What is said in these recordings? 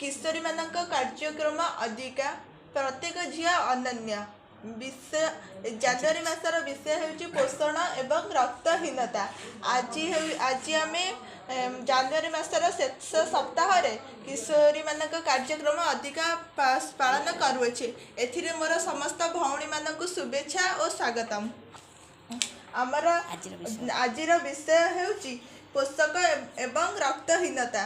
किशोरी मानक कार्यक्रम अधिका प्रत्येक झील अनन्य विषय जनवरी मासर विषय होउची पोषण एवं रक्तहीनता। आज आम जनवरी मासर शेष सप्ताह किशोरी मानक कार्यक्रम अधिका पालन करुचे। एथिरे मोर समस्त भौणी मानक शुभेच्छा और स्वागतम। आमर आजिर विषय होउची पोषक एवं रक्तहीनता।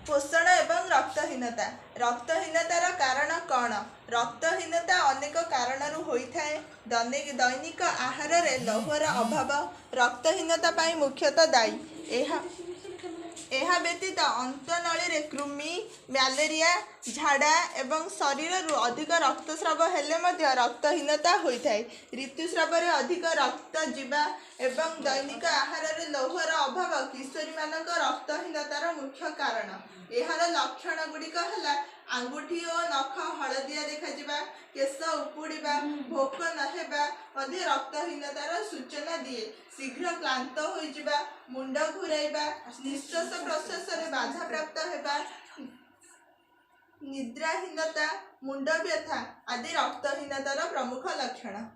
पोषण एवं रक्तहीनता। रक्तहीनतार कारण कौन? रक्तहीनता अनेक कारण होइथाए। दैनिक आहार रे लौहर अभाव रक्तहीनता पाई मुख्यतः दायी। यह व्यतीत अंतनली रे कृमि, मैलेरिया, झाड़ा एवं शरीर अधिक रक्तस्राव हेले मध्य रक्तहीनता होइथाए। ऋतुस्राव रे अधिक रक्त जीवा एवं दैनिक आहार रे लौहर अभाव किशोरी मानक रक्तहीनतार मुख्य कारण। एहार लक्षण गुड़िक है आंगुठी और नख हलदिया देखा, केश उपुड़ा, भोक नहेबा रक्तहीनतार सूचना दिए। शीघ्र क्लांत होइजिबा, मुंड घुराइबा, निश्वास प्रश्वास रे बाधा प्राप्त हेबा, निद्राहीनता, मुंड व्यथा आदि रक्तहीनतार प्रमुख लक्षण।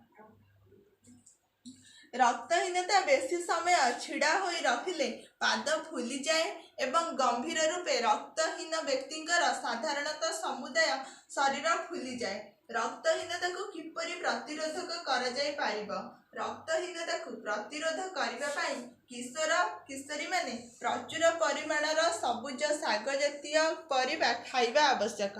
रक्तहीनता बेसी समय छिड़ा होई रखिले पाद फुली जाए एवं गंभीर रूपे रक्तहीन व्यक्तिंकर साधारणतः समुदाय शरीर फुली जाए। रक्तहीनता को किपरि प्रतिरोधक करा जाय पारिबो? रक्तहीनता को प्रतिरोध करिबा पई किशोर किशोरी माने प्रचुर परिमाणर सबुज शाग जातीय परिबा खाइबा आवश्यक।